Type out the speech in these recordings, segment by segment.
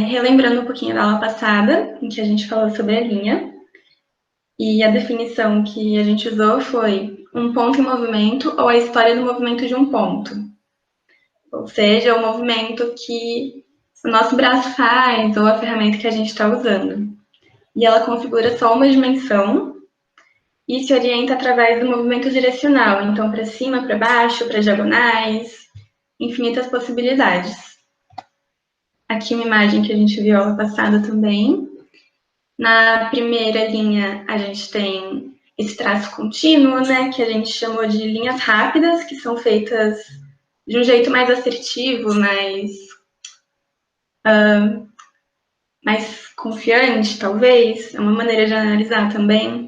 Relembrando um pouquinho da aula passada, em que a gente falou sobre a linha, e a definição que a gente usou foi um ponto em movimento ou a história do movimento de um ponto. Ou seja, o movimento que o nosso braço faz ou a ferramenta que a gente está usando. E ela configura só uma dimensão e se orienta através do movimento direcional, então para cima, para baixo, para diagonais, infinitas possibilidades. Aqui uma imagem que a gente viu aula passada também. Na primeira linha, a gente tem esse traço contínuo, né, que a gente chamou de linhas rápidas, que são feitas de um jeito mais assertivo, mais confiante, talvez. É uma maneira de analisar também.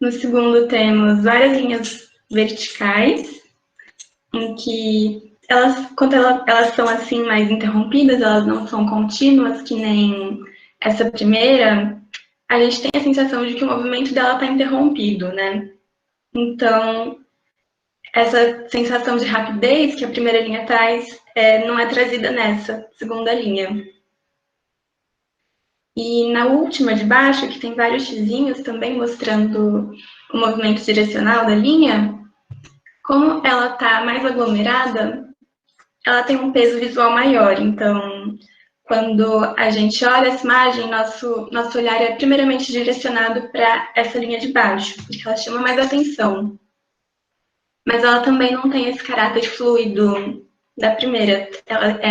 No segundo, temos várias linhas verticais, em que quando elas são assim mais interrompidas, elas não são contínuas, que nem essa primeira, a gente tem a sensação de que o movimento dela está interrompido, né? Então, essa sensação de rapidez que a primeira linha traz não é trazida nessa segunda linha. E na última de baixo, que tem vários xizinhos também mostrando o movimento direcional da linha, como ela está mais aglomerada, ela tem um peso visual maior. Então, quando a gente olha essa imagem, nosso olhar é primeiramente direcionado para essa linha de baixo, porque ela chama mais atenção. Mas ela também não tem esse caráter fluido da primeira. Ela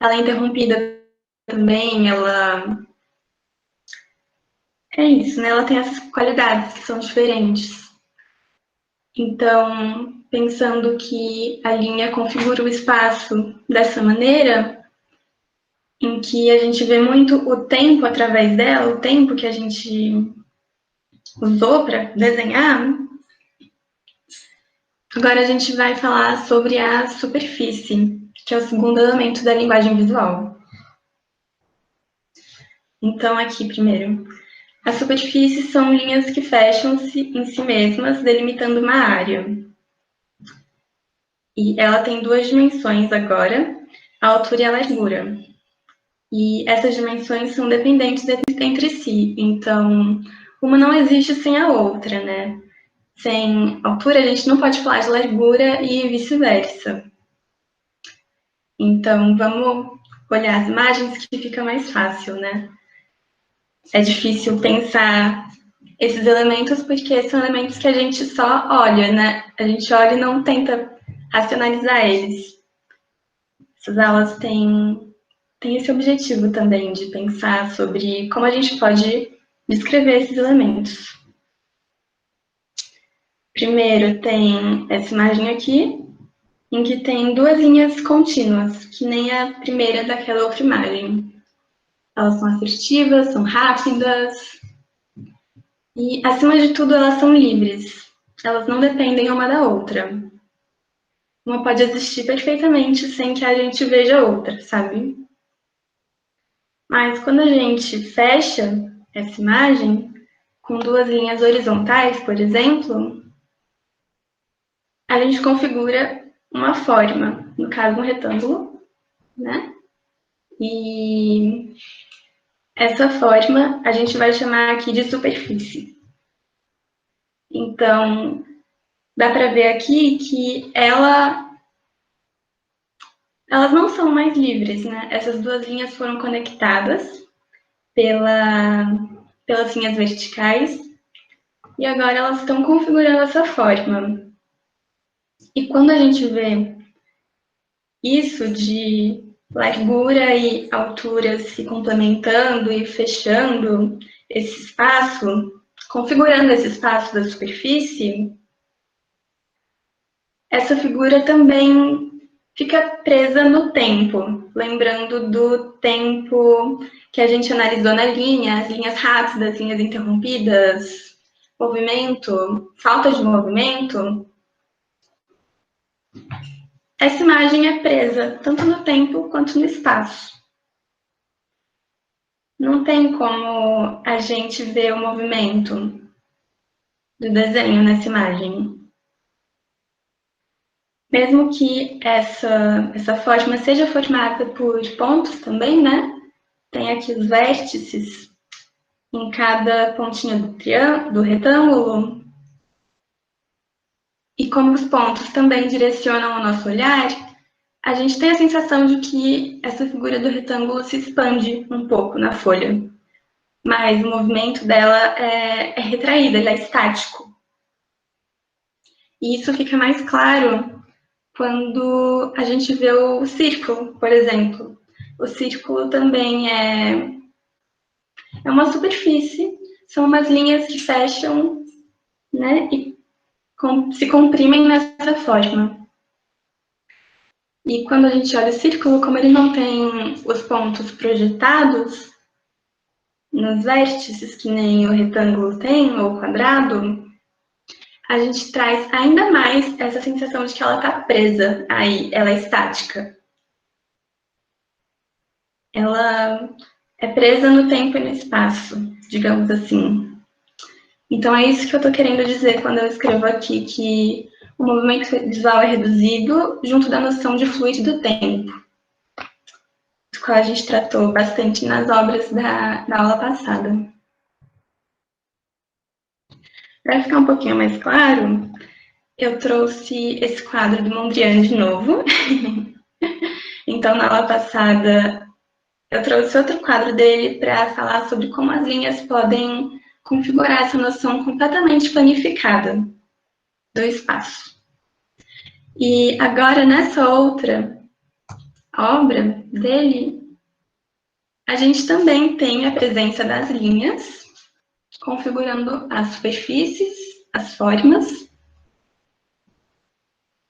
é interrompida também, é isso, né? Ela tem essas qualidades que são diferentes. Então, pensando que a linha configura o espaço dessa maneira, em que a gente vê muito o tempo através dela, o tempo que a gente usou para desenhar, agora a gente vai falar sobre a superfície, que é o segundo elemento da linguagem visual. Então, aqui, primeiro, as superfícies são linhas que fecham-se em si mesmas, delimitando uma área. E ela tem duas dimensões agora, a altura e a largura. E essas dimensões são dependentes entre si, então uma não existe sem a outra, né? Sem altura, a gente não pode falar de largura e vice-versa. Então, vamos olhar as imagens que fica mais fácil, né? É difícil pensar esses elementos porque são elementos que a gente só olha, né? A gente olha e não tenta racionalizar eles. Essas aulas têm esse objetivo também de pensar sobre como a gente pode descrever esses elementos. Primeiro tem essa imagem aqui, em que tem duas linhas contínuas, que nem a primeira daquela outra imagem. Elas são assertivas, são rápidas, e, acima de tudo, elas são livres. Elas não dependem uma da outra. Uma pode existir perfeitamente sem que a gente veja a outra, sabe? Mas quando a gente fecha essa imagem, com duas linhas horizontais, por exemplo, a gente configura uma forma, no caso um retângulo, né? E essa forma a gente vai chamar aqui de superfície. Então, dá para ver aqui que elas não são mais livres, né? Essas duas linhas foram conectadas pelas linhas verticais e agora elas estão configurando essa forma. E quando a gente vê isso de largura e altura se complementando e fechando esse espaço, configurando esse espaço da superfície, essa figura também fica presa no tempo, lembrando do tempo que a gente analisou na linha, as linhas rápidas, linhas interrompidas, movimento, falta de movimento. Essa imagem é presa tanto no tempo quanto no espaço. Não tem como a gente ver o movimento do desenho nessa imagem. Mesmo que essa forma seja formada por pontos também, né? Tem aqui os vértices em cada pontinho do retângulo. E como os pontos também direcionam o nosso olhar, a gente tem a sensação de que essa figura do retângulo se expande um pouco na folha. Mas o movimento dela é retraído, ele é estático. E isso fica mais claro quando a gente vê o círculo, por exemplo. O círculo também é uma superfície, são umas linhas que fecham, né, e se comprimem nessa forma. E quando a gente olha o círculo, como ele não tem os pontos projetados nos vértices, que nem o retângulo tem, ou o quadrado, a gente traz ainda mais essa sensação de que ela está presa aí, ela é estática. Ela é presa no tempo e no espaço, digamos assim. Então é isso que eu estou querendo dizer quando eu escrevo aqui que o movimento visual é reduzido junto da noção de fluir do tempo, do qual a gente tratou bastante nas obras da aula passada. Para ficar um pouquinho mais claro, eu trouxe esse quadro do Mondrian de novo. Então, na aula passada, eu trouxe outro quadro dele para falar sobre como as linhas podem configurar essa noção completamente planificada do espaço. E agora, nessa outra obra dele, a gente também tem a presença das linhas, configurando as superfícies, as formas,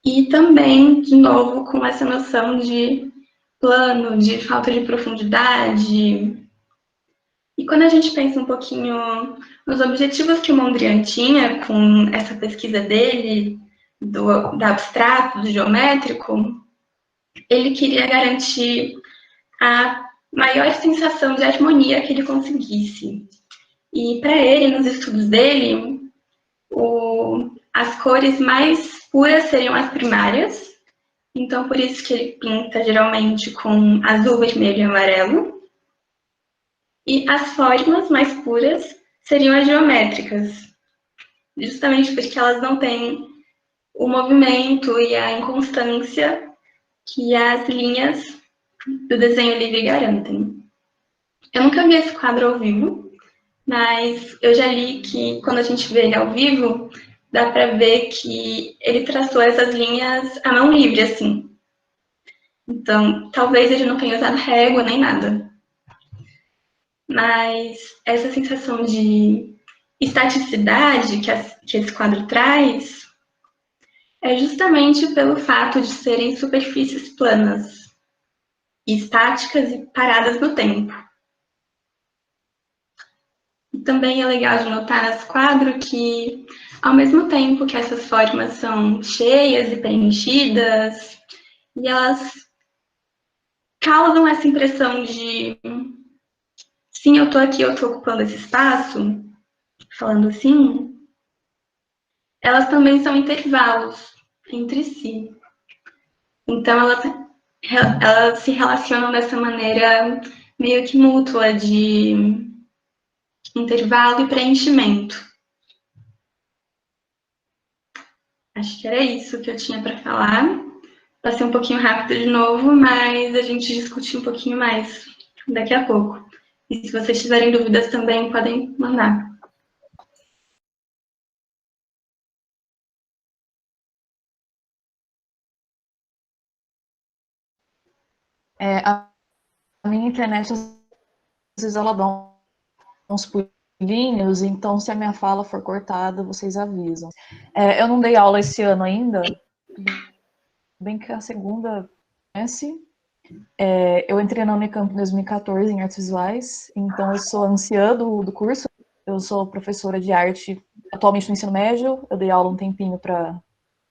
e também, de novo, com essa noção de plano, de falta de profundidade. E quando a gente pensa um pouquinho nos objetivos que o Mondrian tinha com essa pesquisa dele, do abstrato, do geométrico, ele queria garantir a maior sensação de harmonia que ele conseguisse. E para ele, nos estudos dele, as cores mais puras seriam as primárias. Então, por isso que ele pinta geralmente com azul, vermelho e amarelo. E as formas mais puras seriam as geométricas, justamente porque elas não têm o movimento e a inconstância que as linhas do desenho livre garantem. Eu nunca vi esse quadro ao vivo, mas eu já li que quando a gente vê ele ao vivo, dá para ver que ele traçou essas linhas à mão livre, assim. Então, talvez ele não tenha usado régua nem nada. Mas essa sensação de estaticidade que esse quadro traz é justamente pelo fato de serem superfícies planas, estáticas e paradas no tempo. E também é legal de notar nesse quadro que, ao mesmo tempo que essas formas são cheias e preenchidas, e elas causam essa impressão de sim, eu estou aqui, eu estou ocupando esse espaço, falando assim, elas também são intervalos entre si. Então, elas se relacionam dessa maneira meio que mútua de intervalo e preenchimento. Acho que era isso que eu tinha para falar. Passei um pouquinho rápido de novo, mas a gente discute um pouquinho mais daqui a pouco. E se vocês tiverem dúvidas também, podem mandar. A minha internet, às vezes, ela dá uns pulinhos, então se a minha fala for cortada, vocês avisam. Eu não dei aula esse ano ainda, bem que a segunda conhece. Eu entrei na Unicamp em 2014 em Artes Visuais, então eu sou anciã do curso, eu sou professora de arte atualmente no ensino médio, eu dei aula um tempinho para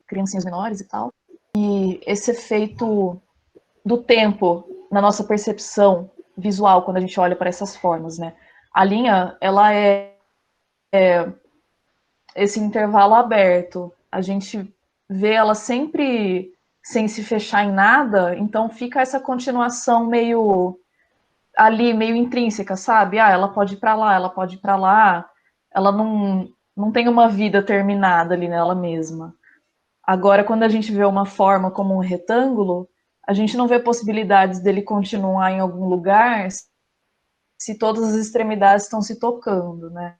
criancinhas menores e tal. E esse efeito do tempo na nossa percepção visual quando a gente olha para essas formas, né? A linha, ela é esse intervalo aberto, a gente vê ela sempre sem se fechar em nada, então fica essa continuação meio ali, meio intrínseca, sabe? Ah, ela pode ir para lá, ela pode ir para lá, ela não tem uma vida terminada ali nela mesma. Agora, quando a gente vê uma forma como um retângulo, a gente não vê possibilidades dele continuar em algum lugar se todas as extremidades estão se tocando, né?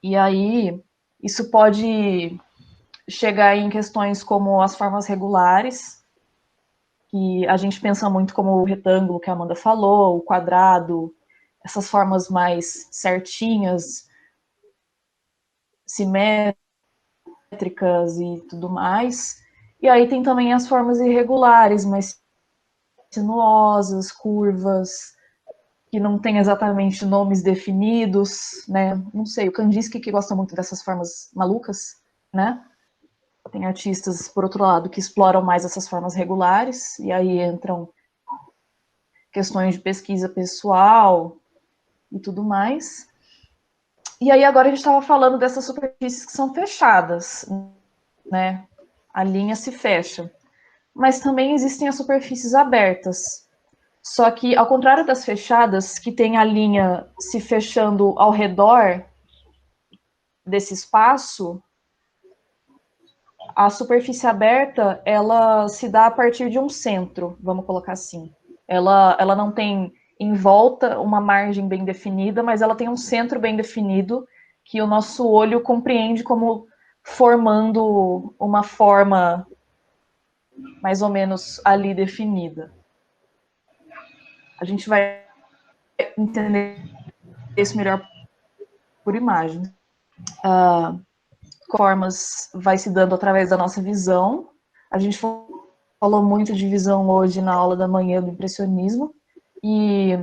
E aí, isso pode chegar em questões como as formas regulares, que a gente pensa muito como o retângulo que a Amanda falou, o quadrado, essas formas mais certinhas, simétricas e tudo mais. E aí tem também as formas irregulares, mais sinuosas, curvas, que não tem exatamente nomes definidos, né? Não sei, o Kandinsky que gosta muito dessas formas malucas, né? Tem artistas, por outro lado, que exploram mais essas formas regulares, e aí entram questões de pesquisa pessoal e tudo mais. E aí agora a gente estava falando dessas superfícies que são fechadas, né? A linha se fecha. Mas também existem as superfícies abertas. Só que, ao contrário das fechadas, que tem a linha se fechando ao redor desse espaço, a superfície aberta, ela se dá a partir de um centro, vamos colocar assim. Ela não tem em volta uma margem bem definida, mas ela tem um centro bem definido que o nosso olho compreende como formando uma forma mais ou menos ali definida. A gente vai entender isso melhor por imagem. Formas vai se dando através da nossa visão. A gente falou muito de visão hoje na aula da manhã do impressionismo. E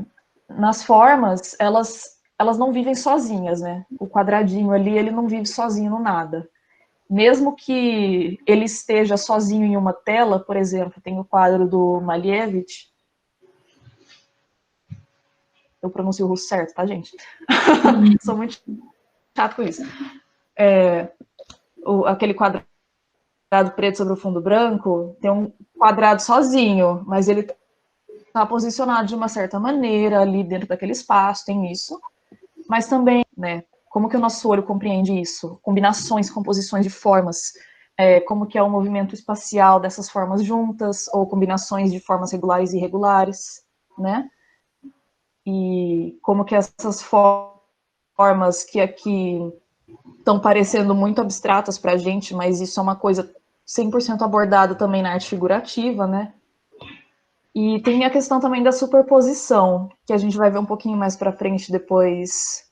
nas formas, elas não vivem sozinhas, né? O quadradinho ali, ele não vive sozinho no nada. Mesmo que ele esteja sozinho em uma tela, por exemplo, tem o quadro do Malevich. Eu pronuncio o russo certo, tá, gente? Sou muito chato com isso. Aquele quadrado preto sobre o fundo branco, tem um quadrado sozinho, mas ele está posicionado de uma certa maneira ali dentro daquele espaço, tem isso. Mas também, né, como que o nosso olho compreende isso? Combinações, composições de formas, como que é o movimento espacial dessas formas juntas, ou combinações de formas regulares e irregulares, né? E como que essas formas que aqui estão parecendo muito abstratas para a gente, mas isso é uma coisa 100% abordada também na arte figurativa, né? E tem a questão também da superposição, que a gente vai ver um pouquinho mais para frente depois.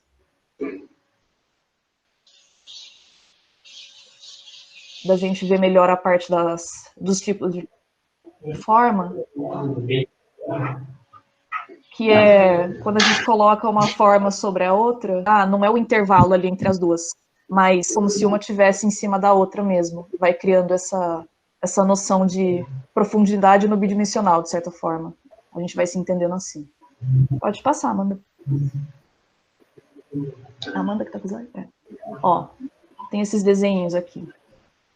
Da gente ver melhor a parte dos tipos de forma, que é quando a gente coloca uma forma sobre a outra, não é o intervalo ali entre as duas, mas como se uma tivesse em cima da outra mesmo, vai criando essa noção de profundidade no bidimensional, de certa forma. A gente vai se entendendo assim. Pode passar, Amanda. Amanda que tá fazendo? Ó, tem esses desenhos aqui.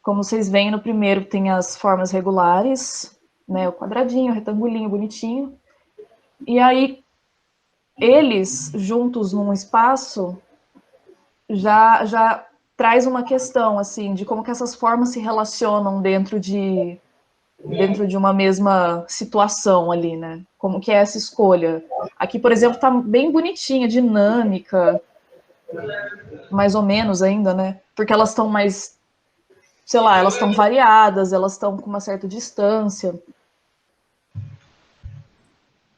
Como vocês veem, no primeiro tem as formas regulares, né, o quadradinho, o retangulinho, bonitinho. E aí, eles, juntos num espaço, já traz uma questão, assim, de como que essas formas se relacionam dentro de uma mesma situação ali, né? Como que é essa escolha. Aqui, por exemplo, tá bem bonitinha, dinâmica, mais ou menos ainda, né? Porque elas estão mais, sei lá, elas estão variadas, elas estão com uma certa distância.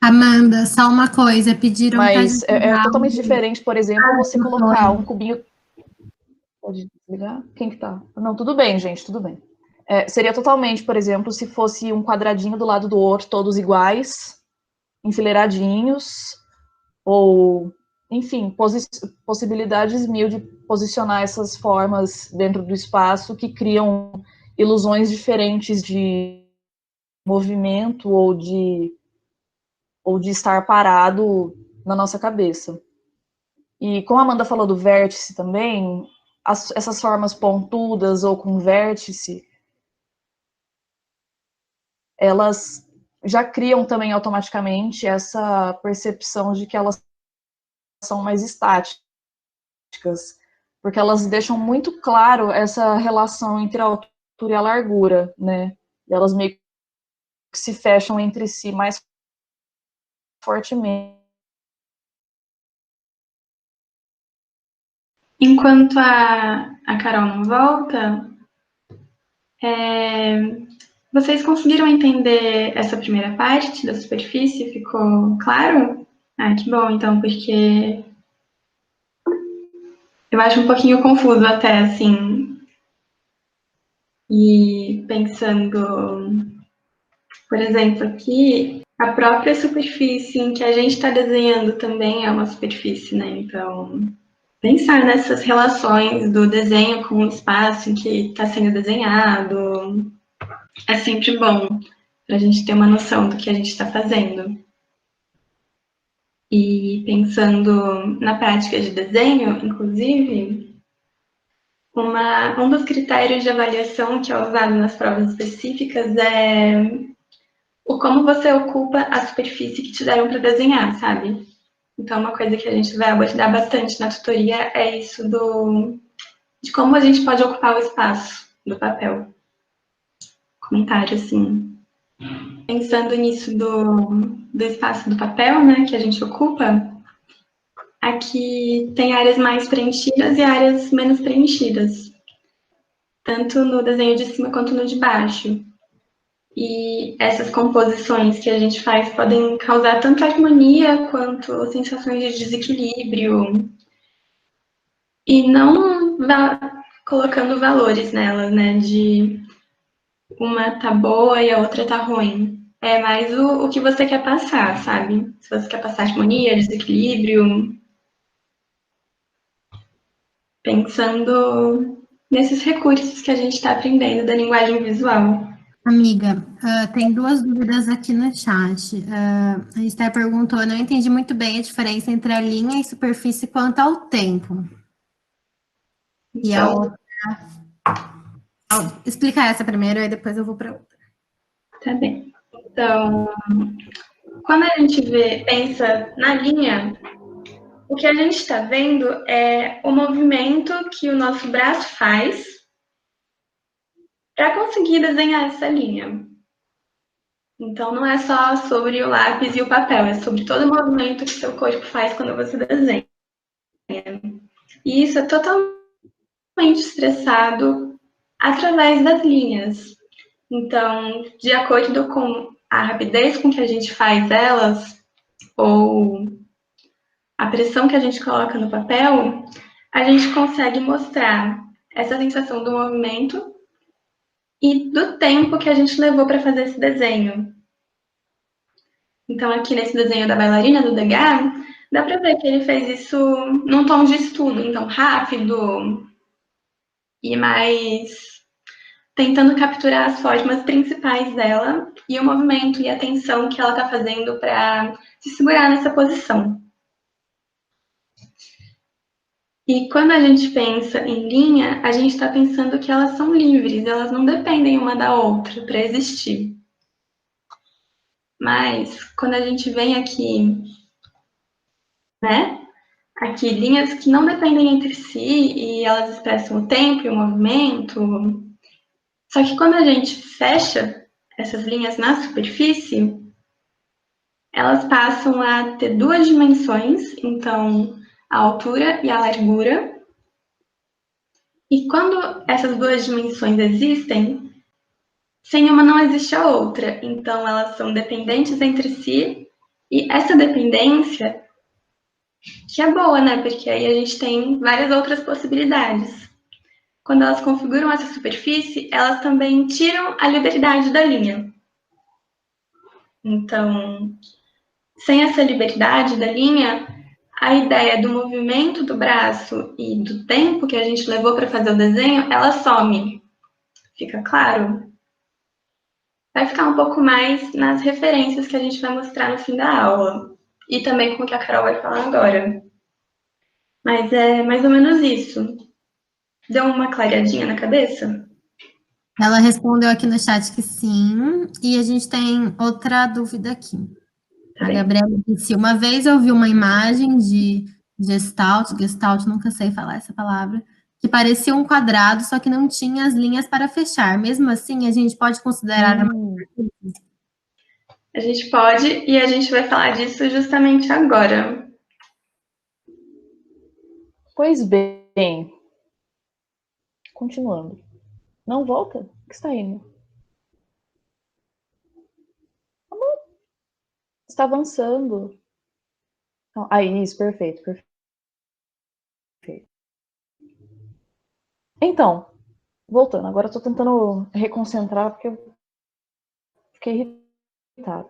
Amanda, só uma coisa, pediram para Mas é totalmente diferente, por exemplo, você colocar um cubinho. Pode desligar? Quem que tá? Não, tudo bem, gente, tudo bem. Seria totalmente, por exemplo, se fosse um quadradinho do lado do outro, todos iguais, enfileiradinhos, ou, enfim, possibilidades mil de posicionar essas formas dentro do espaço que criam ilusões diferentes de movimento ou de estar parado na nossa cabeça. E como a Amanda falou do vértice também, essas formas pontudas ou com vértice, elas já criam também automaticamente essa percepção de que elas são mais estáticas, porque elas deixam muito claro essa relação entre a altura e a largura, né? E elas meio que se fecham entre si mais fortemente. Enquanto a Carol não volta, vocês conseguiram entender essa primeira parte da superfície? Ficou claro? Ah, que bom, então, porque eu acho um pouquinho confuso até, assim. E pensando, por exemplo, aqui, a própria superfície em que a gente está desenhando também é uma superfície, né? Então, pensar nessas relações do desenho com o espaço em que está sendo desenhado é sempre bom para a gente ter uma noção do que a gente está fazendo. E pensando na prática de desenho, inclusive, um dos critérios de avaliação que é usado nas provas específicas é o como você ocupa a superfície que te deram para desenhar, sabe? Então, uma coisa que a gente vai abordar bastante na tutoria é isso de como a gente pode ocupar o espaço do papel. Comentário, assim. Pensando nisso do espaço do papel, né, que a gente ocupa, aqui tem áreas mais preenchidas e áreas menos preenchidas, tanto no desenho de cima quanto no de baixo. E essas composições que a gente faz podem causar tanto harmonia quanto sensações de desequilíbrio. E não colocando valores nelas, né, de uma tá boa e a outra tá ruim. É mais o que você quer passar, sabe? Se você quer passar harmonia, desequilíbrio. Pensando nesses recursos que a gente está aprendendo da linguagem visual. Amiga, tem duas dúvidas aqui no chat. A Esther perguntou, eu não entendi muito bem a diferença entre a linha e superfície quanto ao tempo. E a outra... Vou explicar essa primeiro, e depois eu vou para outra. Tá bem. Então, quando a gente pensa na linha, o que a gente está vendo é o movimento que o nosso braço faz para conseguir desenhar essa linha. Então, não é só sobre o lápis e o papel, é sobre todo o movimento que seu corpo faz quando você desenha. E isso é totalmente expressado através das linhas. Então, de acordo com a rapidez com que a gente faz elas, ou a pressão que a gente coloca no papel, a gente consegue mostrar essa sensação do movimento e do tempo que a gente levou para fazer esse desenho. Então, aqui nesse desenho da bailarina, do Degas, dá para ver que ele fez isso num tom de estudo, então rápido e mais tentando capturar as formas principais dela e o movimento e a tensão que ela está fazendo para se segurar nessa posição. E quando a gente pensa em linha, a gente está pensando que elas são livres, elas não dependem uma da outra para existir. Mas quando a gente vem aqui, né? Aqui, linhas que não dependem entre si e elas expressam o tempo e o movimento. Só que quando a gente fecha essas linhas na superfície, elas passam a ter duas dimensões, então a altura e a largura. E quando essas duas dimensões existem, sem uma não existe a outra. Então elas são dependentes entre si e essa dependência que é boa, né? Porque aí a gente tem várias outras possibilidades. Quando elas configuram essa superfície, elas também tiram a liberdade da linha. Então, sem essa liberdade da linha, a ideia do movimento do braço e do tempo que a gente levou para fazer o desenho, ela some. Fica claro? Vai ficar um pouco mais nas referências que a gente vai mostrar no fim da aula. E também com o que a Carol vai falar agora. Mas é mais ou menos isso. Deu uma clareadinha na cabeça? Ela respondeu aqui no chat que sim, e a gente tem outra dúvida aqui. Tá A bem. Gabriela disse, uma vez eu vi uma imagem de Gestalt, nunca sei falar essa palavra, que parecia um quadrado, só que não tinha as linhas para fechar. Mesmo assim, a gente pode considerar uma... A gente pode, e a gente vai falar disso justamente agora. Pois bem. Continuando. Não volta? O que está indo? Está avançando. Aí, isso, perfeito, perfeito. Então, voltando, agora eu tô tentando reconcentrar porque eu fiquei irritado.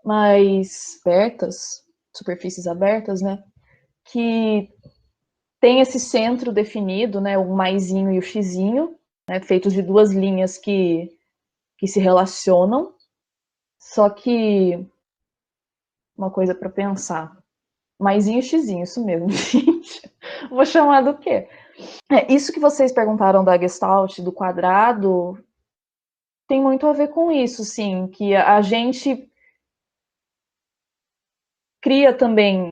Mas abertas, superfícies abertas, né? Que tem esse centro definido, né? O maisinho e o xizinho, né, feitos de duas linhas que se relacionam. Só que uma coisa para pensar. Maisinho e xizinho, isso mesmo, gente. Vou chamar do quê? Isso que vocês perguntaram da Gestalt, do quadrado, tem muito a ver com isso, sim, que a gente cria também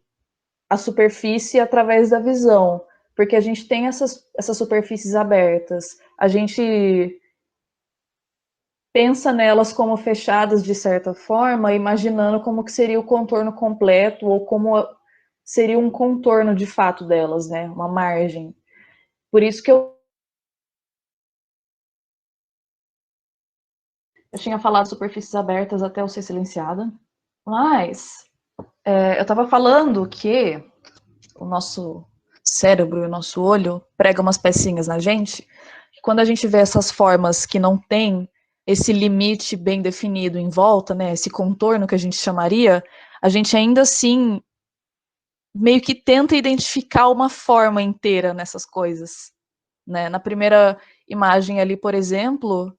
a superfície através da visão, porque a gente tem essas superfícies abertas, a gente pensa nelas como fechadas de certa forma, imaginando como que seria o contorno completo ou como seria um contorno de fato delas, né? Uma margem. Por isso que eu tinha falado superfícies abertas até eu ser silenciada, mas eu estava falando que o nosso cérebro e o nosso olho prega umas pecinhas na gente. Quando a gente vê essas formas que não tem esse limite bem definido em volta, né, esse contorno que a gente chamaria, a gente ainda assim meio que tenta identificar uma forma inteira nessas coisas, né? Na primeira imagem ali, por exemplo,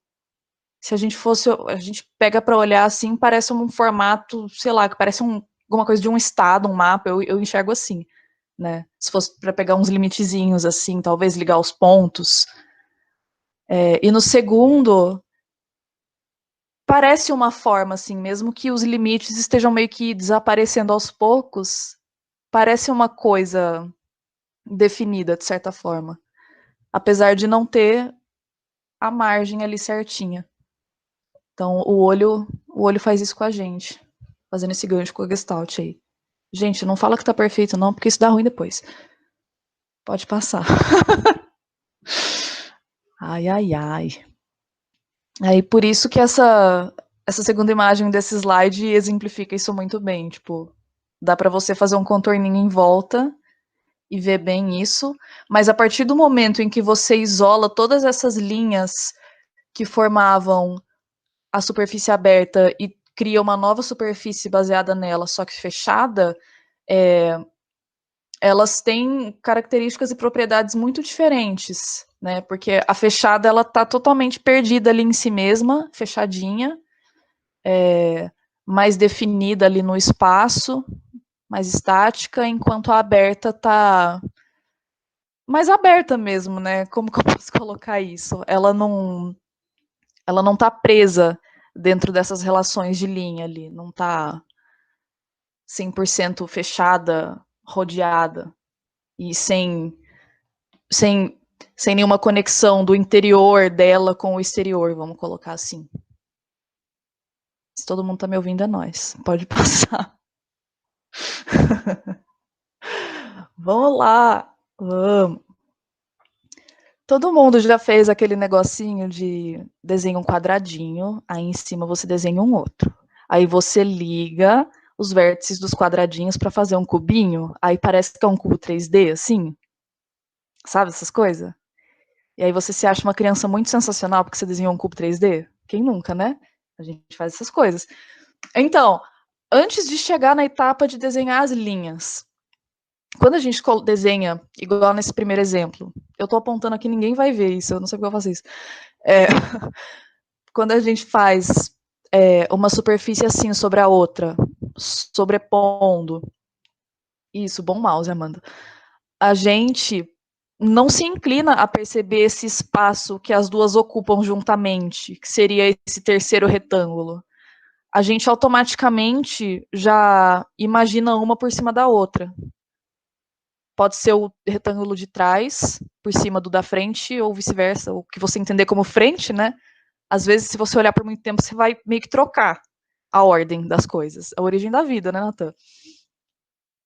se a gente pega para olhar assim, parece um formato, sei lá, que parece alguma coisa de um estado, um mapa, eu enxergo assim, né? Se fosse para pegar uns limitezinhos assim, talvez ligar os pontos. E no segundo, parece uma forma assim, mesmo que os limites estejam meio que desaparecendo aos poucos, parece uma coisa definida de certa forma, apesar de não ter a margem ali certinha. Então o olho faz isso com a gente, fazendo esse gancho com a Gestalt aí. Gente, não fala que tá perfeito não, porque isso dá ruim depois. Pode passar. Ai, ai, ai. Aí por isso que essa segunda imagem desse slide exemplifica isso muito bem, tipo, dá para você fazer um contorninho em volta e ver bem isso, mas a partir do momento em que você isola todas essas linhas que formavam a superfície aberta e cria uma nova superfície baseada nela, só que fechada, elas têm características e propriedades muito diferentes, né? Porque a fechada ela está totalmente perdida ali em si mesma, fechadinha, mais definida ali no espaço, mais estática, enquanto a aberta está mais aberta mesmo, né? Como que eu posso colocar isso? Ela não está presa dentro dessas relações de linha ali, não está 100% fechada, rodeada e sem, sem nenhuma conexão do interior dela com o exterior, vamos colocar assim. Se todo mundo tá me ouvindo, é nós. Pode passar. Vamos lá. Vamos. Todo mundo já fez aquele negocinho de desenha um quadradinho, aí em cima você desenha um outro. Aí você liga os vértices dos quadradinhos para fazer um cubinho, aí parece que é um cubo 3D, assim. Sabe essas coisas? E aí você se acha uma criança muito sensacional porque você desenhou um cubo 3D? Quem nunca, né? A gente faz essas coisas. Então, antes de chegar na etapa de desenhar as linhas, quando a gente desenha, igual nesse primeiro exemplo, eu tô apontando aqui, ninguém vai ver isso, eu não sei porque eu faço isso. Quando a gente faz uma superfície assim sobre a outra, sobrepondo. Isso, bom mouse, Amanda. a gente não se inclina a perceber esse espaço que as duas ocupam juntamente, que seria esse terceiro retângulo. A gente automaticamente já imagina uma por cima da outra. Pode ser o retângulo de trás, por cima do da frente, ou vice-versa, o que você entender como frente, né? Às vezes, se você olhar por muito tempo, você vai meio que trocar a ordem das coisas, a origem da vida, né, Natan?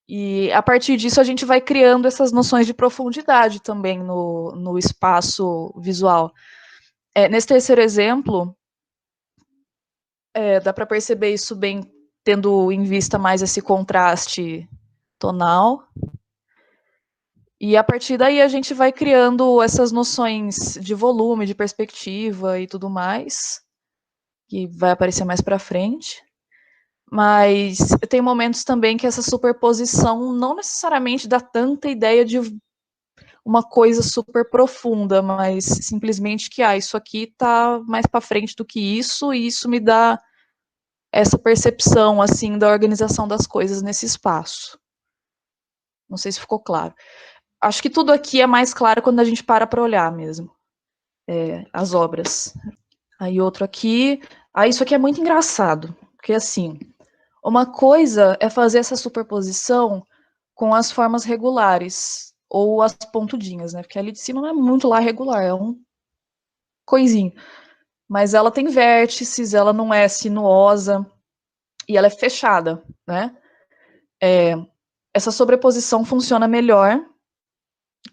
E a partir disso a gente vai criando essas noções de profundidade também no espaço visual. Nesse terceiro exemplo, dá para perceber isso bem, tendo em vista mais esse contraste tonal. E a partir daí a gente vai criando essas noções de volume, de perspectiva e tudo mais, que vai aparecer mais para frente. Mas tem momentos também que essa superposição não necessariamente dá tanta ideia de uma coisa super profunda, mas simplesmente que isso aqui está mais para frente do que isso, e isso me dá essa percepção assim da organização das coisas nesse espaço. Não sei se ficou claro. Acho que tudo aqui é mais claro quando a gente para olhar mesmo as obras. Aí outro aqui. Isso aqui é muito engraçado, porque assim, uma coisa é fazer essa superposição com as formas regulares, ou as pontudinhas, né? Porque ali de cima não é muito lá regular, é um coisinho. Mas ela tem vértices, ela não é sinuosa, e ela é fechada, né? Essa sobreposição funciona melhor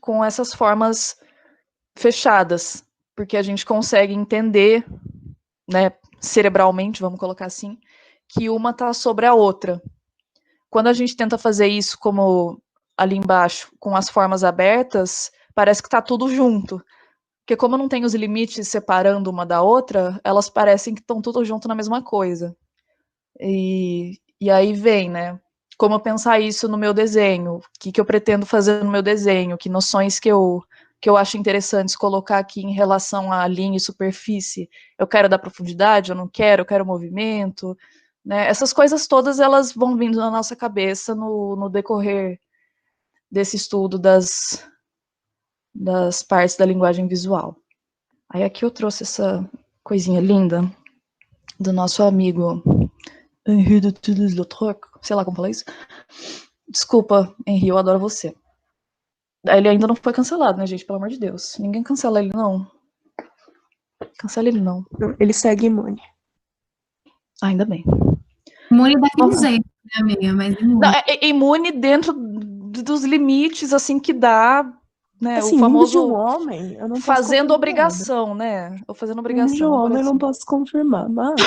com essas formas fechadas, porque a gente consegue entender, né, cerebralmente, vamos colocar assim, que uma está sobre a outra. Quando a gente tenta fazer isso, como ali embaixo, com as formas abertas, parece que está tudo junto. Porque como não tem os limites separando uma da outra, elas parecem que estão tudo junto na mesma coisa. E aí vem, né? Como eu pensar isso no meu desenho? O que eu pretendo fazer no meu desenho? Que noções que eu acho interessantes colocar aqui em relação à linha e superfície? Eu quero dar profundidade? Eu não quero? Eu quero movimento? Né? Essas coisas todas, elas vão vindo na nossa cabeça no decorrer desse estudo das partes da linguagem visual. Aí aqui eu trouxe essa coisinha linda do nosso amigo Henri de Toulouse-Lautrec, sei lá como falar isso. Desculpa, Henri, eu adoro você. Ele ainda não foi cancelado, né, gente? Pelo amor de Deus. Ninguém cancela ele, não. Cancela ele, não. Ele segue imune. Ainda bem. Imune daquele jeito, né, amiga? Mas imune. Não, é imune dentro dos limites, assim, que dá, né? Assim, o famoso indo de um homem, eu não posso fazendo confirmar obrigação, né? Ou fazendo nada. Indo de obrigação. um homem, eu não posso confirmar, mas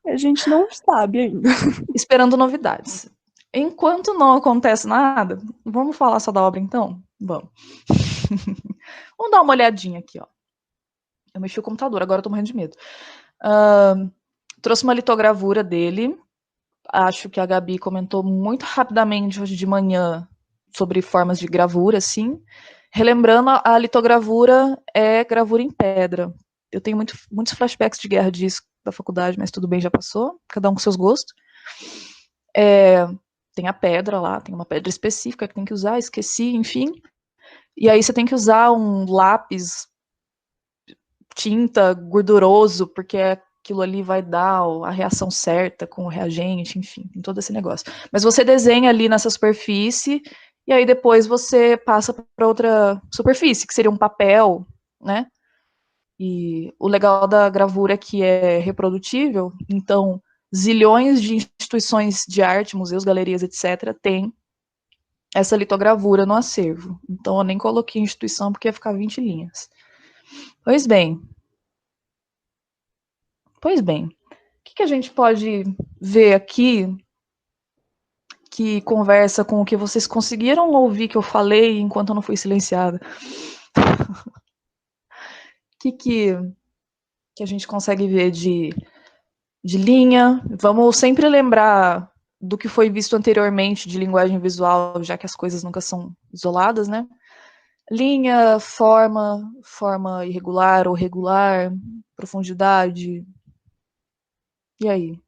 a gente não sabe ainda. Esperando novidades. Enquanto não acontece nada, vamos falar só da obra, então? Vamos. Vamos dar uma olhadinha aqui, ó. Eu mexi o computador, agora eu tô morrendo de medo. Trouxe uma litogravura dele. Acho que a Gabi comentou muito rapidamente hoje de manhã sobre formas de gravura, assim. Relembrando, a litogravura é gravura em pedra. Eu tenho muitos flashbacks de guerra disso da faculdade, mas tudo bem, já passou. Cada um com seus gostos. Tem a pedra lá, tem uma pedra específica que tem que usar, esqueci, enfim. E aí você tem que usar um lápis tinta gorduroso, porque aquilo ali vai dar a reação certa com o reagente, enfim, tem todo esse negócio. Mas você desenha ali nessa superfície, e aí depois você passa para outra superfície, que seria um papel, né? E o legal da gravura é que é reprodutível, então zilhões de instituições de arte, museus, galerias, etc., têm essa litogravura no acervo. Então eu nem coloquei instituição porque ia ficar 20 linhas. Pois bem, o que a gente pode ver aqui que conversa com o que vocês conseguiram ouvir que eu falei enquanto eu não fui silenciada? O que a gente consegue ver de linha? Vamos sempre lembrar do que foi visto anteriormente de linguagem visual, já que as coisas nunca são isoladas, né? Linha, forma irregular ou regular, profundidade. E aí? O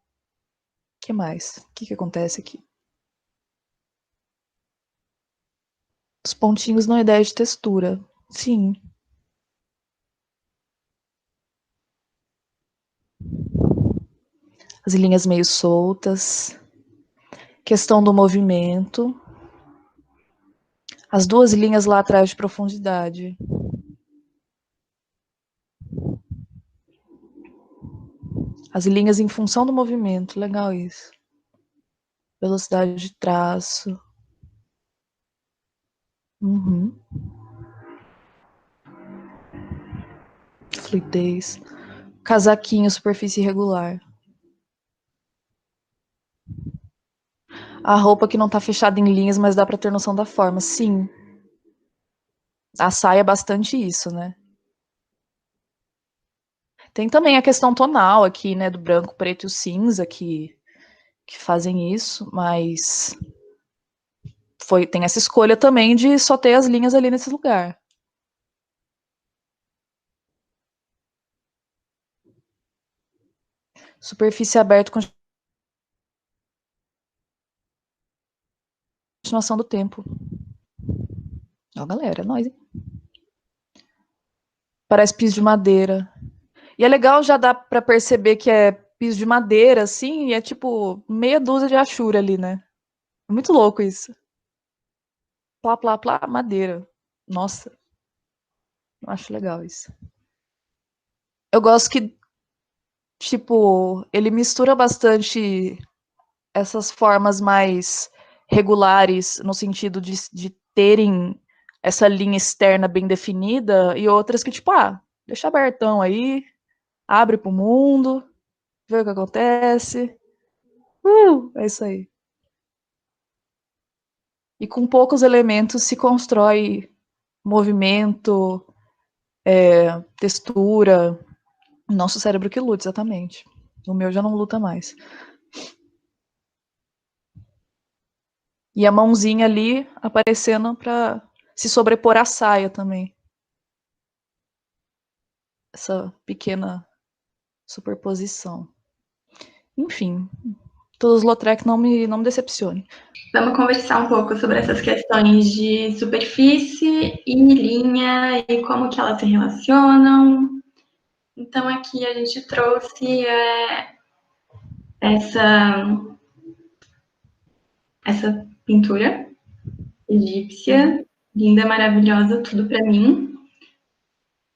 que mais? O que acontece aqui? Os pontinhos não é ideia de textura. Sim. As linhas meio soltas. Questão do movimento. As duas linhas lá atrás de profundidade. As linhas em função do movimento. Legal isso. Velocidade de traço. Uhum. Fluidez. Casaquinho, superfície irregular. A roupa que não tá fechada em linhas, mas dá pra ter noção da forma. Sim. A saia é bastante isso, né? Tem também a questão tonal aqui, né? Do branco, preto e o cinza que fazem isso, mas tem essa escolha também de só ter as linhas ali nesse lugar. Superfície aberta com continuação do tempo. Ó, galera, é nóis, hein? Parece piso de madeira. E é legal, já dá pra perceber que é piso de madeira, assim, e é tipo meia dúzia de achura ali, né? É muito louco isso. Plá, plá, plá, madeira. Nossa, eu acho legal isso. Eu gosto que, tipo, ele mistura bastante essas formas mais regulares, no sentido de terem essa linha externa bem definida, e outras que, tipo, deixa abertão aí, abre pro mundo, vê o que acontece. É isso aí. E com poucos elementos se constrói movimento, textura. Nosso cérebro que luta, exatamente. O meu já não luta mais. E a mãozinha ali aparecendo para se sobrepor à saia também. Essa pequena superposição. Enfim, Toulouse-Lautrec não me decepcione. Vamos conversar um pouco sobre essas questões de superfície e linha e como que elas se relacionam. Então, aqui a gente trouxe essa pintura egípcia, linda, maravilhosa, tudo para mim.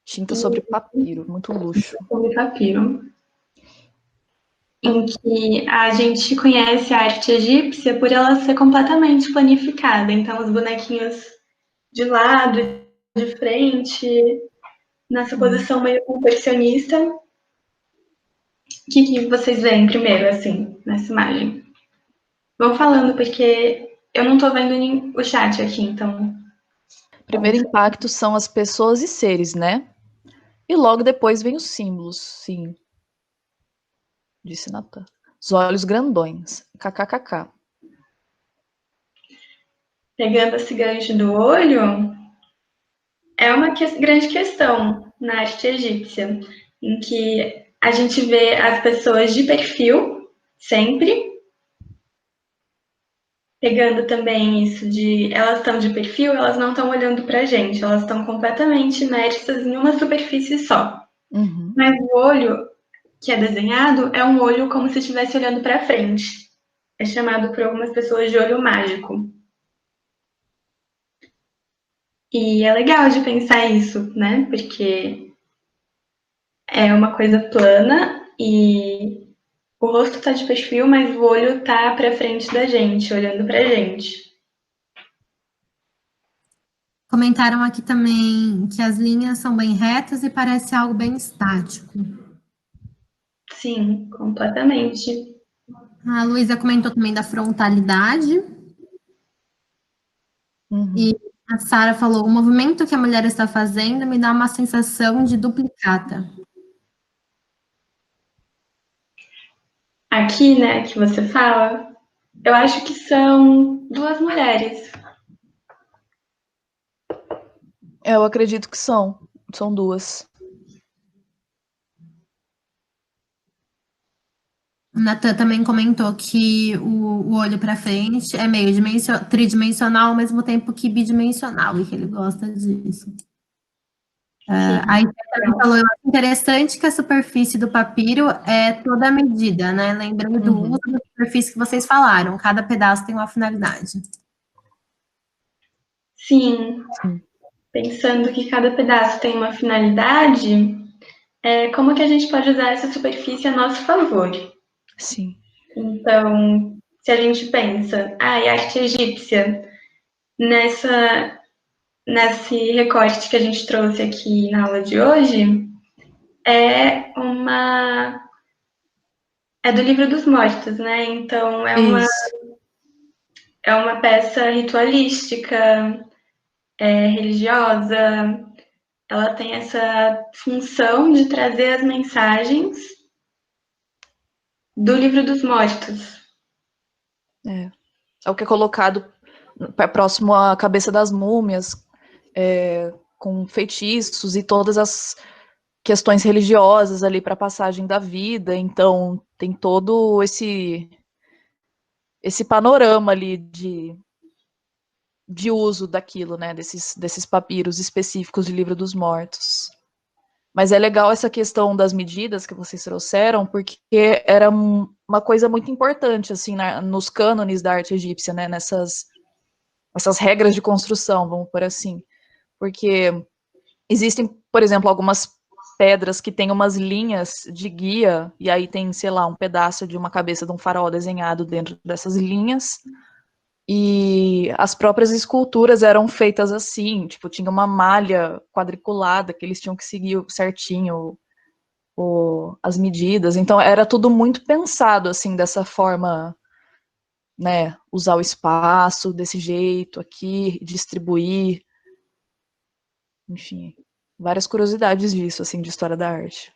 Tinta sobre papiro, muito luxo. Sobre papiro. Em que a gente conhece a arte egípcia por ela ser completamente planificada. Então, os bonequinhos de lado, de frente, nessa posição meio compressionista. O que vocês veem primeiro, assim, nessa imagem? Vão falando, porque eu não tô vendo o chat aqui, então. Primeiro impacto são as pessoas e seres, né? E logo depois vem os símbolos, sim. Disse Natan. Os olhos grandões. KKKK. Pegando esse gancho do olho, é uma grande questão na arte egípcia, em que a gente vê as pessoas de perfil, sempre, pegando também isso de elas estão de perfil, elas não estão olhando pra gente, elas estão completamente imersas em uma superfície só. Uhum. Mas o olho que é desenhado é um olho como se estivesse olhando para frente. É chamado por algumas pessoas de olho mágico. E é legal de pensar isso, né? Porque é uma coisa plana e o rosto tá de perfil, mas o olho tá para frente da gente, olhando pra gente. Comentaram aqui também que as linhas são bem retas e parece algo bem estático. Sim, completamente. A Luísa comentou também da frontalidade. Uhum. E a Sara falou: o movimento que a mulher está fazendo me dá uma sensação de duplicata. Aqui, né, que você fala, eu acho que são duas mulheres. Eu acredito que são. São duas. O Natan também comentou que o olho para frente é meio tridimensional, ao mesmo tempo que bidimensional, e que ele gosta disso. Aí você também falou, eu acho interessante que a superfície do papiro é toda a medida, né? Lembrando do uso da superfície que vocês falaram, cada pedaço tem uma finalidade. Sim, pensando que cada pedaço tem uma finalidade, como que a gente pode usar essa superfície a nosso favor? Sim. Então, se a gente pensa, a arte egípcia, nesse recorte que a gente trouxe aqui na aula de hoje, é do Livro dos Mortos, né? Então, é uma peça ritualística, religiosa, ela tem essa função de trazer as mensagens do Livro dos Mortos. É o que é colocado próximo à cabeça das múmias, com feitiços e todas as questões religiosas ali para a passagem da vida. Então, tem todo esse panorama ali de uso daquilo, né, desses papiros específicos de Livro dos Mortos. Mas é legal essa questão das medidas que vocês trouxeram, porque era uma coisa muito importante, assim, nos cânones da arte egípcia, né, essas regras de construção, vamos por assim. Porque existem, por exemplo, algumas pedras que têm umas linhas de guia, e aí tem, sei lá, um pedaço de uma cabeça de um faraó desenhado dentro dessas linhas, e as próprias esculturas eram feitas assim, tipo, tinha uma malha quadriculada que eles tinham que seguir certinho as medidas, então era tudo muito pensado, assim, dessa forma, né, usar o espaço desse jeito aqui, distribuir, enfim, várias curiosidades disso, assim, de história da arte.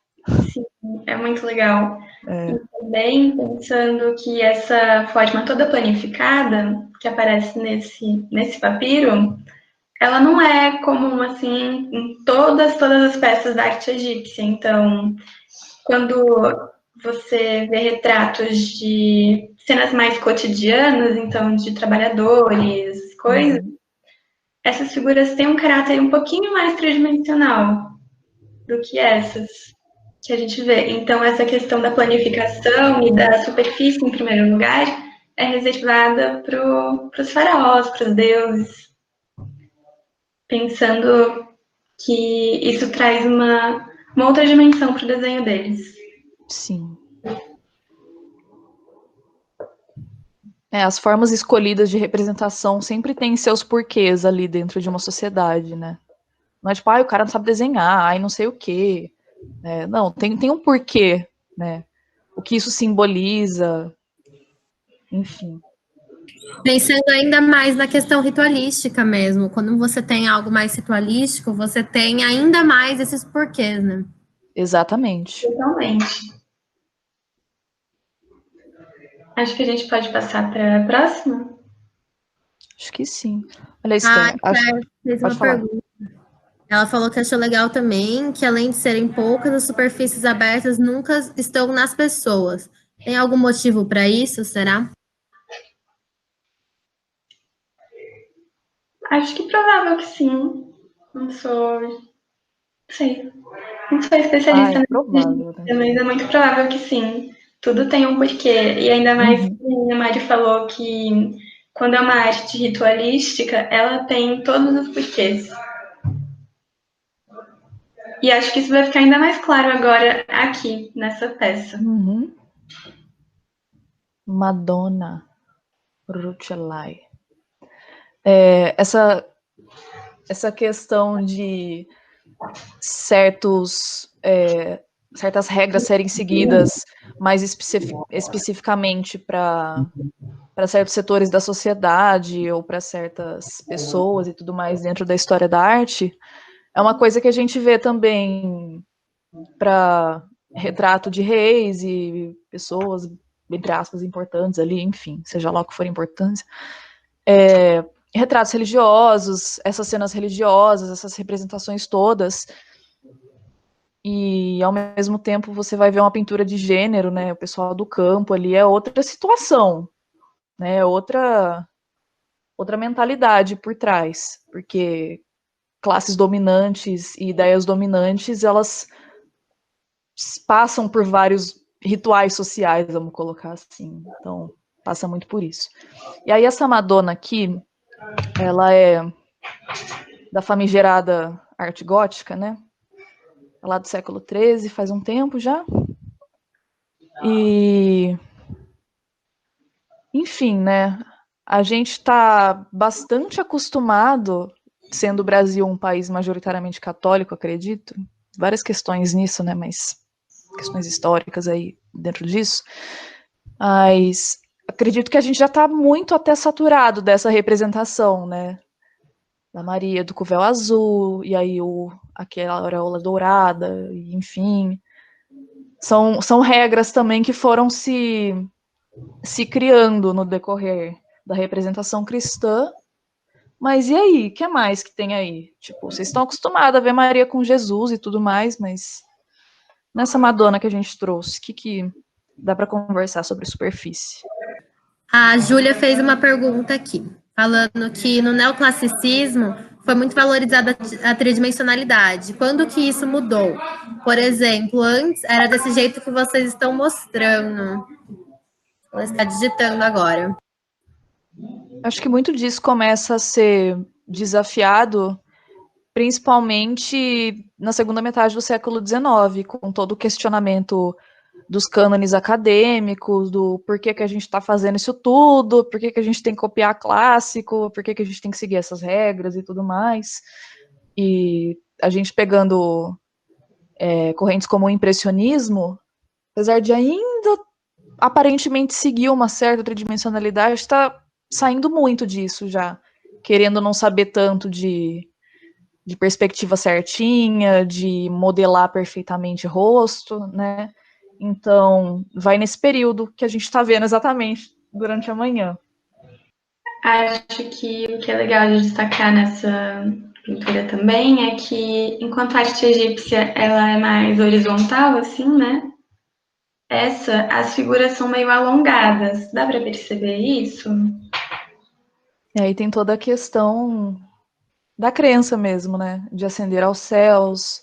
Sim, é muito legal. E também pensando que essa forma toda planificada que aparece nesse papiro, ela não é comum assim em todas as peças da arte egípcia. Então, quando você vê retratos de cenas mais cotidianas, então de trabalhadores, coisas, essas figuras têm um caráter um pouquinho mais tridimensional do que essas que a gente vê. Então, essa questão da planificação e da superfície, em primeiro lugar, é reservada para os faraós, para os deuses, pensando que isso traz uma outra dimensão para o desenho deles. Sim. As formas escolhidas de representação sempre têm seus porquês ali dentro de uma sociedade, né? Não é tipo, o cara não sabe desenhar, não sei o quê. Não, tem um porquê, né? O que isso simboliza, enfim. Pensando ainda mais na questão ritualística mesmo, quando você tem algo mais ritualístico, você tem ainda mais esses porquês, né? Exatamente. Totalmente. Acho que a gente pode passar para a próxima? Acho que sim. Olha, Esther, fez uma pergunta. Ela falou que achou legal também que, além de serem poucas, as superfícies abertas nunca estão nas pessoas. Tem algum motivo para isso, será? Acho que provável que sim. Não sei. Não sou especialista provável, né? mas é muito provável que sim. Tudo tem um porquê. E ainda mais que a Mari falou que quando é uma arte ritualística, ela tem todos os porquês. E acho que isso vai ficar ainda mais claro agora aqui, nessa peça. Madonna Rucellai. Essa questão de certas regras serem seguidas mais especificamente para certos setores da sociedade ou para certas pessoas e tudo mais dentro da história da arte, é uma coisa que a gente vê também para retrato de reis e pessoas, entre aspas, importantes ali, enfim, seja lá o que for importância. Retratos religiosos, essas cenas religiosas, essas representações todas, e ao mesmo tempo você vai ver uma pintura de gênero, né? O pessoal do campo ali é outra situação, né? Outra mentalidade por trás, porque classes dominantes e ideias dominantes, elas passam por vários rituais sociais, vamos colocar assim. Então, passa muito por isso. E aí essa Madonna aqui, ela é da famigerada arte gótica, né? É lá do século XIII, faz um tempo já. E, enfim, né? A gente está bastante acostumado, sendo o Brasil um país majoritariamente católico, acredito, várias questões nisso, né? Mas questões históricas aí dentro disso. Mas acredito que a gente já está muito até saturado dessa representação, né? Da Maria do Covéu Azul, e aí aquela auréola dourada, enfim. São regras também que foram se criando no decorrer da representação cristã. Mas e aí? O que mais que tem aí? Tipo, vocês estão acostumados a ver Maria com Jesus e tudo mais, mas nessa Madonna que a gente trouxe, o que dá para conversar sobre superfície? A Júlia fez uma pergunta aqui, falando que no neoclassicismo foi muito valorizada a tridimensionalidade. Quando que isso mudou? Por exemplo, antes era desse jeito que vocês estão mostrando. Ela está digitando agora. Acho que muito disso começa a ser desafiado, principalmente na segunda metade do século XIX, com todo o questionamento dos cânones acadêmicos, do por que a gente está fazendo isso tudo, por que a gente tem que copiar clássico, por que a gente tem que seguir essas regras e tudo mais. E a gente pegando correntes como o impressionismo, apesar de ainda aparentemente seguir uma certa tridimensionalidade, está saindo muito disso já, querendo não saber tanto de perspectiva certinha, de modelar perfeitamente rosto, né? Então, vai nesse período que a gente está vendo exatamente durante a manhã. Acho que o que é legal de destacar nessa pintura também é que, enquanto a arte egípcia ela é mais horizontal, assim, né? As figuras são meio alongadas. Dá para perceber isso? E aí tem toda a questão da crença mesmo, né? De ascender aos céus,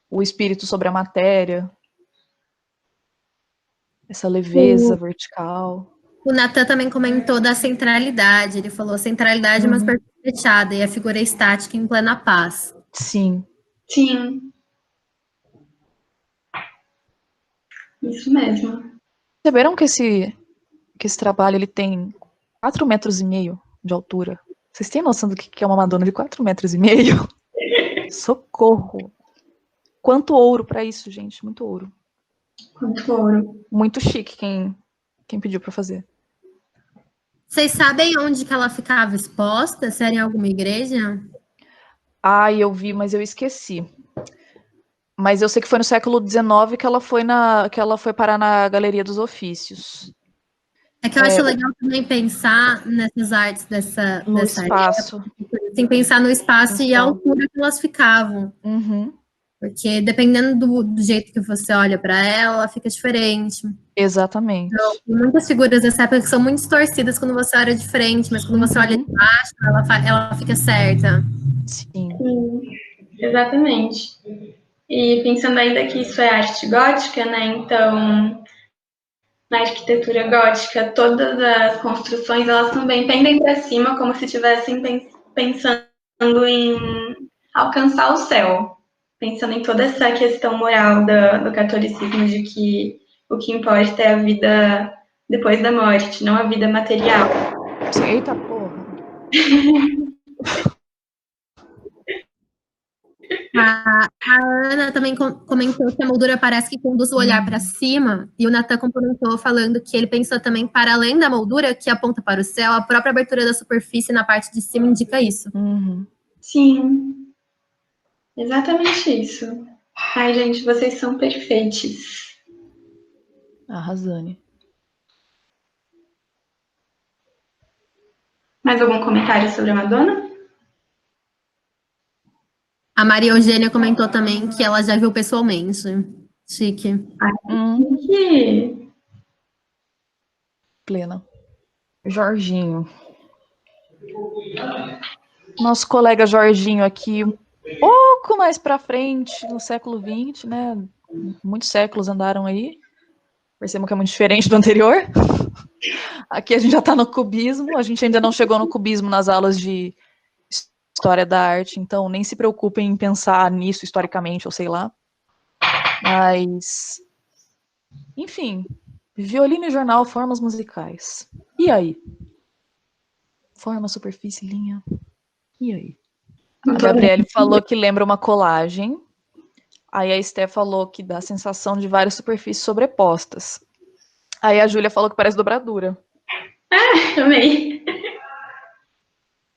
o espírito sobre a matéria, essa leveza vertical. O Natan também comentou da centralidade. Ele falou centralidade, mas fechada, e a figura estática em plena paz. Sim. Sim. Isso mesmo. Perceberam que esse trabalho ele tem 4,5 metros de altura? Vocês têm noção do que é uma Madonna de 4,5 metros? Socorro! Quanto ouro para isso, gente? Muito ouro. Quanto ouro. Muito chique quem pediu para fazer. Vocês sabem onde que ela ficava exposta? Se era em alguma igreja? Eu vi, mas eu esqueci. Mas eu sei que foi no século XIX que ela foi parar na Galeria dos Ofícios. É que eu acho legal também pensar nessas artes dessa espaço. Época, assim, pensar no espaço e a altura que elas ficavam. Uhum. Porque dependendo do jeito que você olha para ela fica diferente. Exatamente. Então, muitas figuras dessa época que são muito distorcidas quando você olha de frente, mas quando você olha de baixo, ela fica certa. Sim. Sim, exatamente. E pensando ainda que isso é arte gótica, né? Então, na arquitetura gótica, todas as construções elas também pendem para cima, como se estivessem pensando em alcançar o céu, pensando em toda essa questão moral do catolicismo de que o que importa é a vida depois da morte, não a vida material. Eita porra! A Ana também comentou que a moldura parece que conduz o olhar para cima, e o Natan complementou falando que ele pensou também, para além da moldura, que aponta para o céu, a própria abertura da superfície na parte de cima indica isso. Sim, exatamente isso. Ai, gente, vocês são perfeitos. Arrasane. Mais algum comentário sobre a Madonna? A Maria Eugênia comentou também que ela já viu pessoalmente. Chique. Que... Plena. Jorginho. Nosso colega Jorginho aqui, um pouco mais para frente, no século XX, né? Muitos séculos andaram aí. Percebam que é muito diferente do anterior. Aqui a gente já está no cubismo, a gente ainda não chegou no cubismo nas aulas de história da arte, então nem se preocupem em pensar nisso historicamente, ou sei lá. Mas, enfim, violino e jornal, formas musicais. E aí? Forma, superfície, linha. E aí? A Gabriele falou que lembra uma colagem. Aí a Esté falou que dá a sensação de várias superfícies sobrepostas. Aí a Júlia falou que parece dobradura. Amei.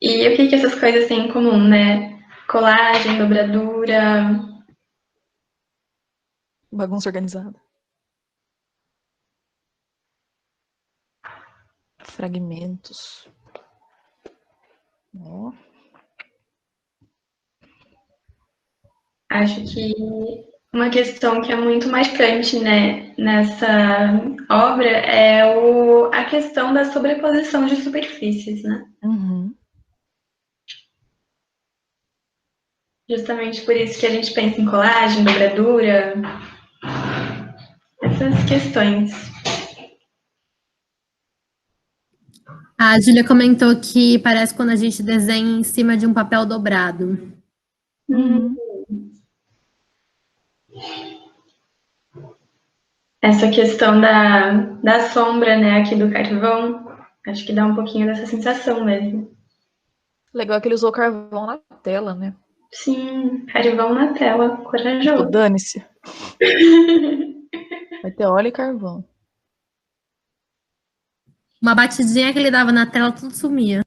E o que essas coisas têm em comum, né? Colagem, dobradura. Bagunça organizada. Fragmentos. Ó. Acho que uma questão que é muito marcante, né, nessa obra é a questão da sobreposição de superfícies, né? Uhum. Justamente por isso que a gente pensa em colagem, dobradura, essas questões. A Júlia comentou que parece quando a gente desenha em cima de um papel dobrado. Uhum. Essa questão da sombra, né, aqui do carvão, acho que dá um pouquinho dessa sensação mesmo. Legal que ele usou carvão na tela, né? Sim, carvão na tela, Tipo, corajoso. dane-se. Vai ter óleo e carvão. Uma batidinha que ele dava na tela, tudo sumia.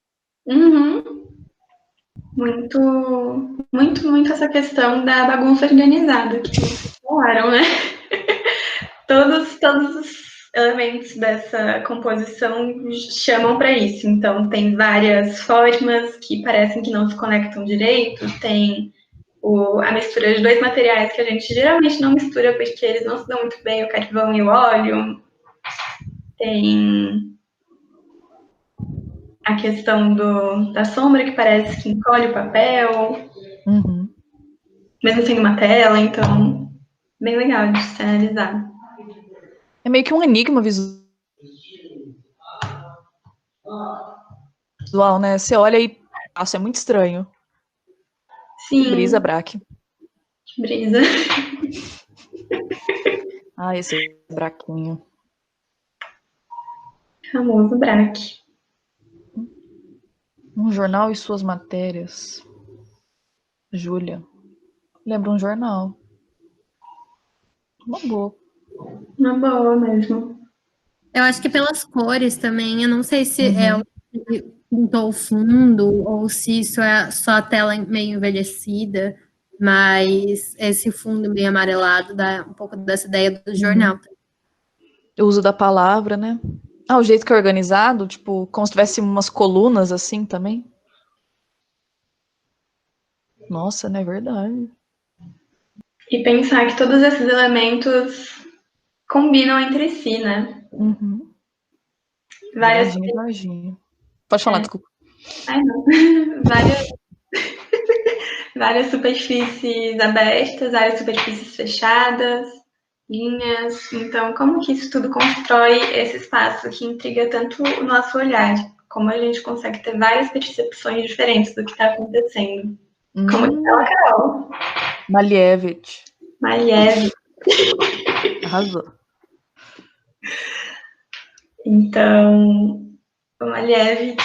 Uhum. Muito, muito essa questão da bagunça organizada que vocês falaram, né? Todos os elementos dessa composição chamam para isso. Então, tem várias formas que parecem que não se conectam direito, tem a mistura de dois materiais que a gente geralmente não mistura porque eles não se dão muito bem, o carvão e o óleo. Tem a questão da sombra que parece que encolhe o papel, Uhum. mesmo sendo uma tela, então bem legal de se analisar. É meio que um enigma visual, né? Você olha e nossa, é muito estranho. Sim. Que brisa, Braque. Que brisa. Ah, esse braquinho. Famoso Braque. Um jornal e suas matérias. Júlia. Lembra um jornal. Uma boa. Uma boa mesmo. Eu acho que pelas cores também, eu não sei se é o que pintou o fundo ou se isso é só a tela meio envelhecida, mas esse fundo meio amarelado dá um pouco dessa ideia do jornal. O uso da palavra, né? Ah, o jeito que é organizado, tipo, como se tivesse umas colunas assim também. Nossa, não é verdade. E pensar que todos esses elementos combinam entre si, né? Uhum. Várias... Jorginho. Pode falar, desculpa. Ai, não. Várias superfícies abertas, várias superfícies fechadas, linhas. Então, como que isso tudo constrói esse espaço que intriga tanto o nosso olhar? Como a gente consegue ter várias percepções diferentes do que está acontecendo? Como que fala, Carol? Malevich. Arrasou. Então, o Malevich.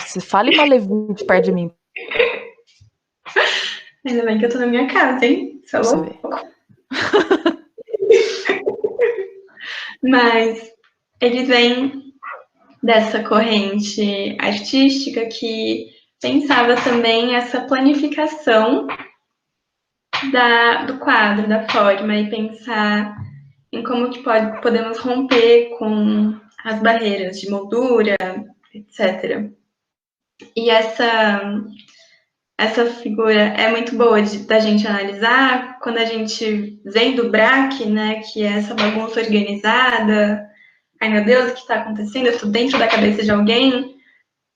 Se fale Malevich perto de mim. Ainda bem que eu tô na minha casa, hein? Só louco. Mas eles vêm dessa corrente artística que pensava também essa planificação do quadro, da forma, e pensar em como que podemos romper com as barreiras de moldura, etc. E essa figura é muito boa da gente analisar quando a gente vem do BRAC, né, que é essa bagunça organizada. Ai, meu Deus, o que está acontecendo? Eu estou dentro da cabeça de alguém.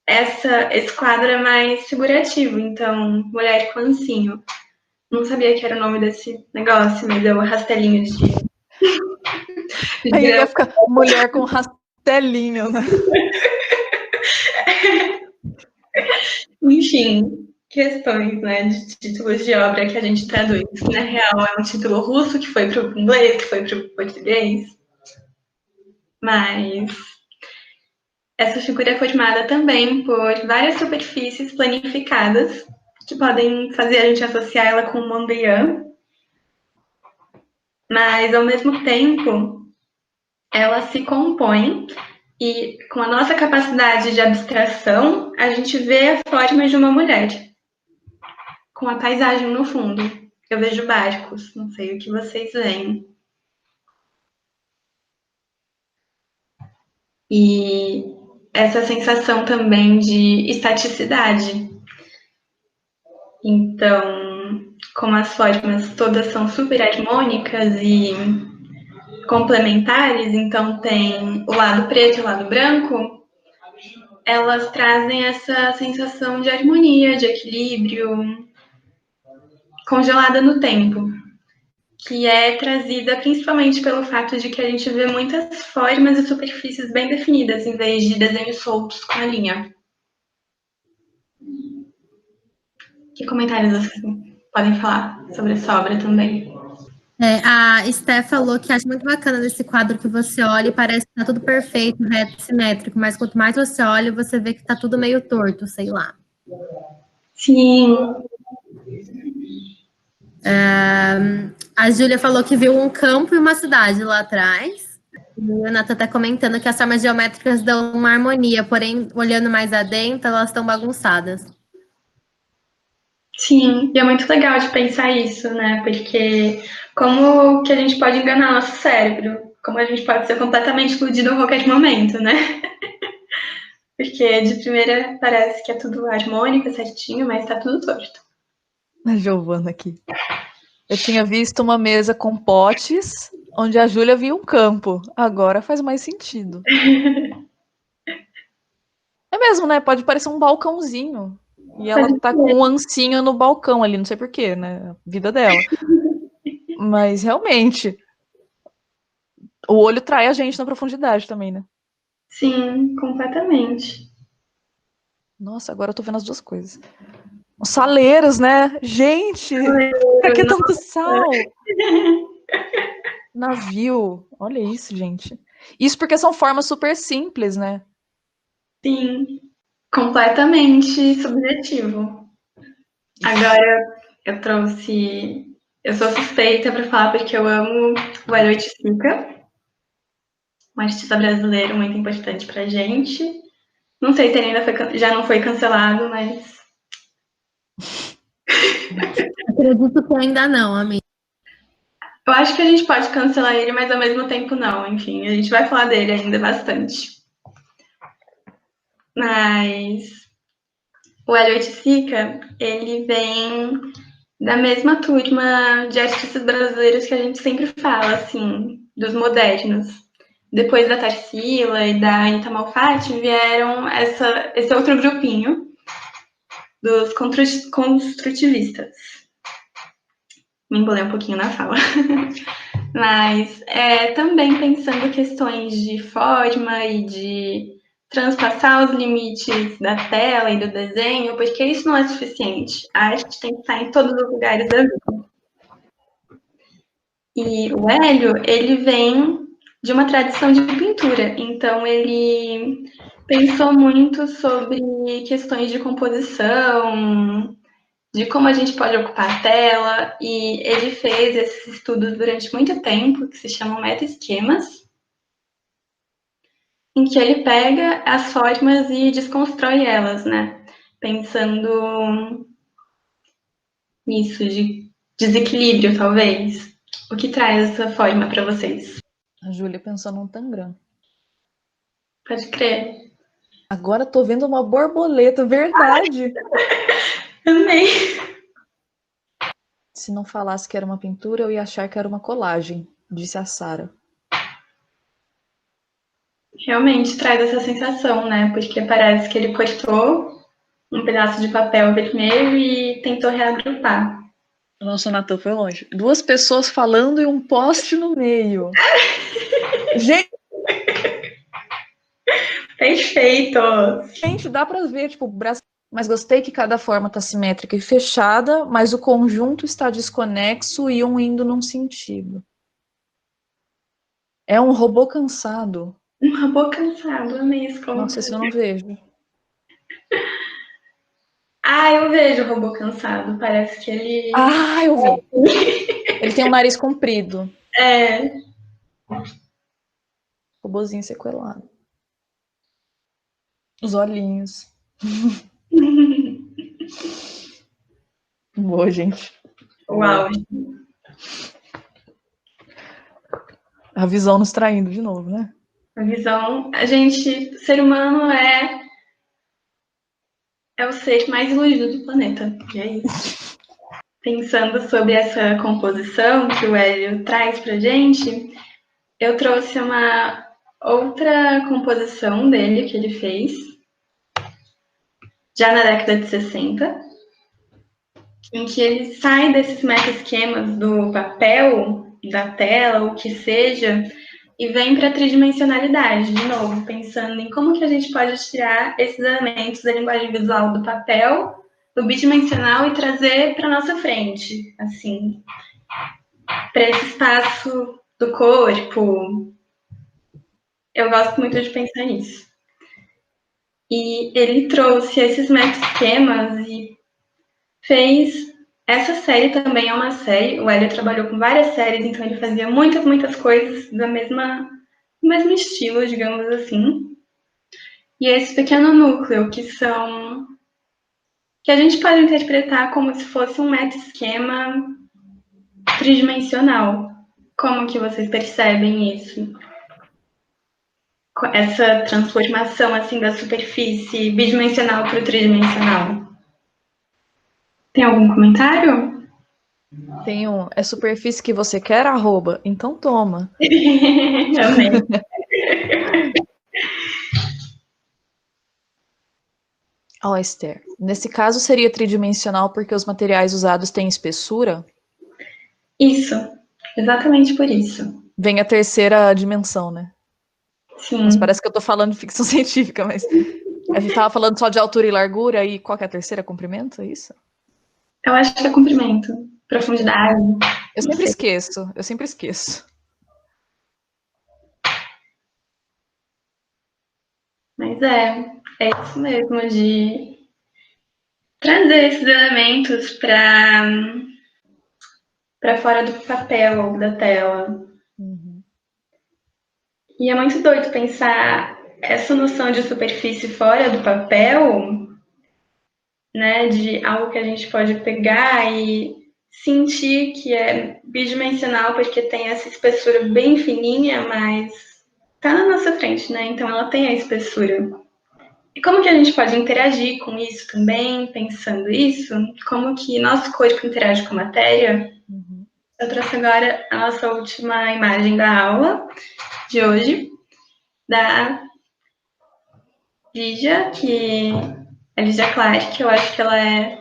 Esse quadro é mais figurativo, então, mulher com ancinho. Não sabia que era o nome desse negócio, mas é o rastelinho de Aí grão. ia ficar mulher com rastelinho, né? Enfim, questões, né, de títulos de obra que a gente traduz, que na real é um título russo que foi para o inglês, que foi para o português, mas essa figura é formada também por várias superfícies planificadas que podem fazer a gente associar ela com o Mondrian, mas ao mesmo tempo ela se compõe e com a nossa capacidade de abstração a gente vê a forma de uma mulher com a paisagem no fundo. Eu vejo barcos, não sei o que vocês veem. E essa sensação também de estaticidade. Então, como as formas todas são super harmônicas e complementares, então tem o lado preto e o lado branco, elas trazem essa sensação de harmonia, de equilíbrio, congelada no tempo, que é trazida principalmente pelo fato de que a gente vê muitas formas e superfícies bem definidas, em vez de desenhos soltos com a linha. Que comentários vocês podem falar sobre essa obra também? A Steph falou que acha muito bacana desse quadro que você olha e parece que tá tudo perfeito, reto, simétrico, mas quanto mais você olha, você vê que tá tudo meio torto, sei lá. Sim. A Júlia falou que viu um campo e uma cidade lá atrás. E a Nata tá comentando que as formas geométricas dão uma harmonia, porém, olhando mais adentro, elas estão bagunçadas. Sim, e é muito legal de pensar isso, né? Porque como que a gente pode enganar nosso cérebro? Como a gente pode ser completamente iludido a qualquer momento, né? Porque de primeira parece que é tudo harmônico, certinho, mas tá tudo torto. A Giovana aqui. Eu tinha visto uma mesa com potes, onde a Júlia via um campo. Agora faz mais sentido. É mesmo, né? Pode parecer um balcãozinho. E ela tá com um ancinho no balcão ali, não sei porquê, né? Vida dela. Mas realmente, o olho trai a gente na profundidade também, né? Sim, completamente. Nossa, agora eu tô vendo as duas coisas. Os saleiros, né? Gente, pra que tanto sal? Navio. Olha isso, gente. Isso porque são formas super simples, né? Sim, completamente subjetivo. Agora eu trouxe. Eu sou suspeita para falar porque eu amo o Hélio Oiticica, um artista brasileiro muito importante pra gente. Não sei se ele ainda já não foi cancelado, mas. Acredito que ainda não, amiga. Eu acho que a gente pode cancelar ele, mas ao mesmo tempo não. Enfim, a gente vai falar dele ainda bastante. Mas o Hélio Oiticica, ele vem da mesma turma de artistas brasileiros que a gente sempre fala, assim, dos modernos. Depois da Tarsila e da Anitta Malfatti, vieram esse outro grupinho dos construtivistas. Me embolei um pouquinho na fala. Mas também pensando questões de forma e de transpassar os limites da tela e do desenho, porque isso não é suficiente. A arte tem que estar em todos os lugares da vida. E o Hélio, ele vem de uma tradição de pintura, então ele pensou muito sobre questões de composição, de como a gente pode ocupar a tela, e ele fez esses estudos durante muito tempo, que se chamam meta-esquemas, em que ele pega as formas e desconstrói elas, né? Pensando nisso, de desequilíbrio, talvez. O que traz essa forma para vocês? A Júlia pensou num tangram. Pode crer. Agora tô vendo uma borboleta, verdade. Amei. Se não falasse que era uma pintura, eu ia achar que era uma colagem, disse a Sara. Realmente traz essa sensação, né? Porque parece que ele cortou um pedaço de papel vermelho e tentou reagrupar. Nossa, o Natan foi longe. 2 pessoas falando e um poste no meio. Gente, Perfeito! dá pra ver, tipo, o braço. Mas gostei que cada forma tá simétrica e fechada, mas o conjunto está desconexo e um indo num sentido. É um robô cansado. Um robô cansado, amei esse Nossa, esse eu não vejo. Ah, eu vejo o robô cansado. Parece que ele. Ah, eu vi. Ele tem um nariz comprido. É. Robozinho sequelado. Os olhinhos. Boa, gente. Uau. A visão nos traindo de novo, né? A visão. A gente, ser humano é o ser mais iludido do planeta. E é isso. Pensando sobre essa composição que o Hélio traz pra gente, eu trouxe uma outra composição dele que ele fez, já na década de 60, em que ele sai desses meta-esquemas do papel, da tela, o que seja, e vem para a tridimensionalidade, de novo, pensando em como que a gente pode tirar esses elementos da linguagem visual do papel, do bidimensional, e trazer para nossa frente, assim, para esse espaço do corpo. Eu gosto muito de pensar nisso. E ele trouxe esses meta-esquemas e fez. Essa série também é uma série. O Hélio trabalhou com várias séries, então ele fazia muitas coisas do mesmo estilo, digamos assim. E esse pequeno núcleo, que a gente pode interpretar como se fosse um meta-esquema tridimensional. Como que vocês percebem isso? Essa transformação assim da superfície bidimensional para o tridimensional. Tem algum comentário? Tem um. É superfície que você quer, arroba? Então toma. Amém. Ó, Esther. Nesse caso seria tridimensional porque os materiais usados têm espessura? Isso. Exatamente por isso. Vem a terceira dimensão, né? Sim. Mas parece que eu tô falando de ficção científica, mas a gente tava falando só de altura e largura, e qual que é a terceira? Comprimento, é isso? Eu acho que é comprimento, profundidade. Eu sempre esqueço. Mas é isso mesmo, de trazer esses elementos para fora do papel ou da tela. Uhum. E é muito doido pensar essa noção de superfície fora do papel, né, de algo que a gente pode pegar e sentir que é bidimensional porque tem essa espessura bem fininha, mas tá na nossa frente, né? Então ela tem a espessura. E como que a gente pode interagir com isso também, pensando isso? Como que nosso corpo interage com a matéria? Uhum. Eu trouxe agora a nossa última imagem da aula de hoje, da Lígia, a Lígia Clark, que eu acho que ela é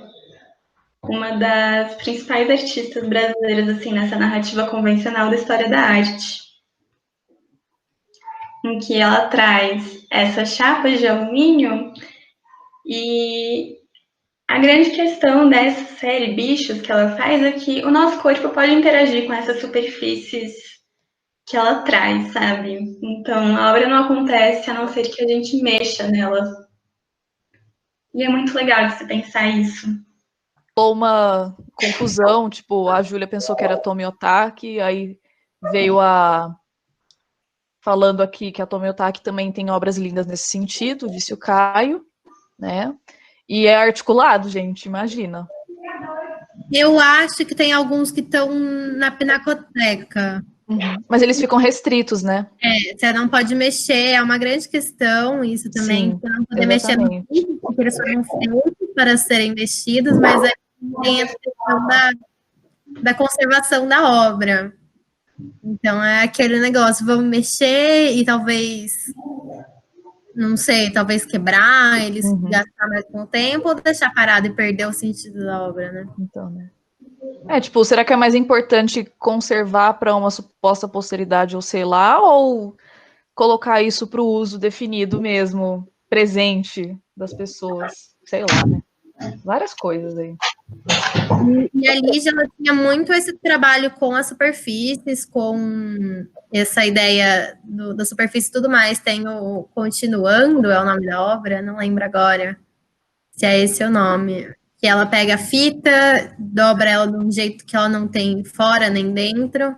uma das principais artistas brasileiras assim nessa narrativa convencional da história da arte, em que ela traz essas chapas de alumínio e a grande questão dessa série Bichos que ela faz é que o nosso corpo pode interagir com essas superfícies que ela traz, sabe? Então a obra não acontece a não ser que a gente mexa nela. E é muito legal de se pensar isso. Ou uma confusão, tipo, a Júlia pensou que era Tomi Otaki, aí veio falando aqui que a Tomi Otaki também tem obras lindas nesse sentido, disse o Caio, né? E é articulado, gente, imagina. Eu acho que tem alguns que estão na Pinacoteca. Mas eles ficam restritos, né? Você não pode mexer, é uma grande questão isso também. Sim, Você não poder mexer no exatamente. livro, porque eles foram feitos para serem mexidos, mas aí tem a questão da conservação da obra. Então, é aquele negócio, vamos mexer e talvez, não sei, talvez quebrar, eles gastar mais com o tempo, ou deixar parado e perder o sentido da obra, né? Então, né? Tipo, será que é mais importante conservar para uma suposta posteridade, ou sei lá, ou colocar isso para o uso definido mesmo, presente das pessoas? Sei lá, né? Várias coisas aí. E a Lígia, ela tinha muito esse trabalho com as superfícies, com essa ideia da superfície e tudo mais. Tem o Continuando, é o nome da obra, não lembro agora se é esse o nome. Que ela pega a fita, dobra ela de um jeito que ela não tem fora nem dentro,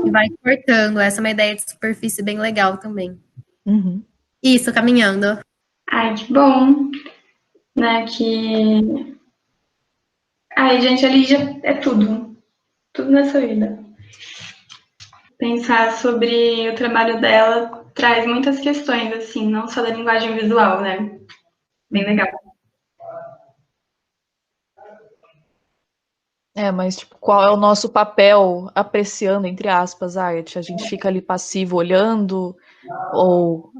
e vai cortando. Essa é uma ideia de superfície bem legal também. Isso, caminhando. Ai, que bom, né, que... Ai, gente, a Lígia é tudo nessa vida. Pensar sobre o trabalho dela traz muitas questões, assim, não só da linguagem visual, né? Bem legal. Mas tipo, qual é o nosso papel apreciando, entre aspas, a arte? A gente fica ali passivo olhando, ou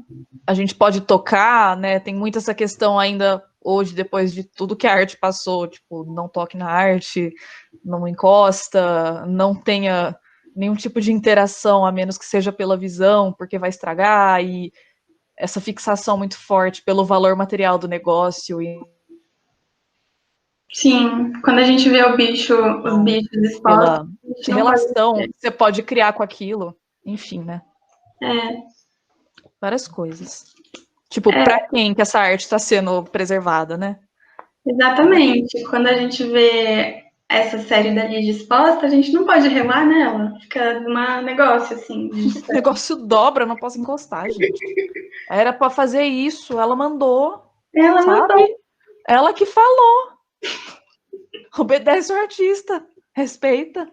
a gente pode tocar, né? Tem muito essa questão ainda hoje, depois de tudo que a arte passou, tipo, não toque na arte, não encosta, não tenha nenhum tipo de interação, a menos que seja pela visão, porque vai estragar, e essa fixação muito forte pelo valor material do negócio. Sim, quando a gente vê os bichos expostos, pela relação que você pode criar com aquilo, enfim, né? Várias coisas. Tipo, pra quem que essa arte está sendo preservada, né? Exatamente. Quando a gente vê essa série da Lígia exposta, a gente não pode relar nela. Fica um negócio assim. O negócio dobra, não posso encostar, gente. Era pra fazer isso, ela mandou. Ela sabe? mandou. Ela que falou. Obedece o artista. Respeita.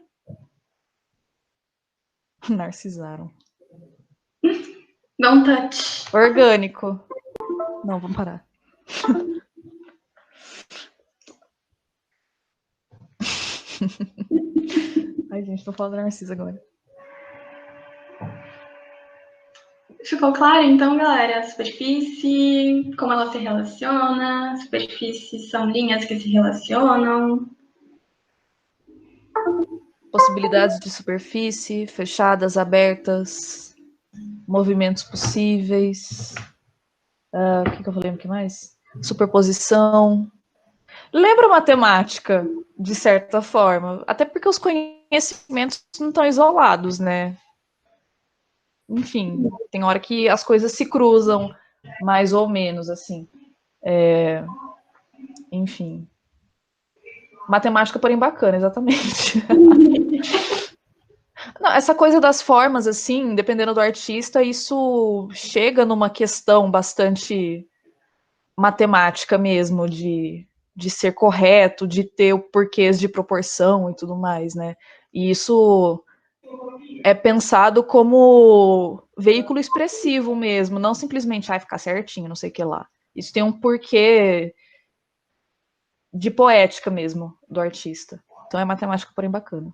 Narcisaram. Don't touch. Orgânico. Não, vamos parar. Ai, gente, tô falando da Narcisa agora. Ficou claro, então, galera? A superfície, como ela se relaciona. Superfícies são linhas que se relacionam. Possibilidades de superfície, fechadas, abertas, movimentos possíveis. O que eu falei? O que mais? Superposição. Lembra matemática, de certa forma. Até porque os conhecimentos não estão isolados, né? Enfim, tem hora que as coisas se cruzam, mais ou menos, assim. Enfim. Matemática, porém, bacana, exatamente. Não, essa coisa das formas, assim, dependendo do artista, isso chega numa questão bastante matemática mesmo, de ser correto, de ter o porquês de proporção e tudo mais, né? E isso é pensado como veículo expressivo mesmo, não simplesmente ficar certinho, não sei o que lá. Isso tem um porquê de poética mesmo do artista. Então é matemática, porém bacana.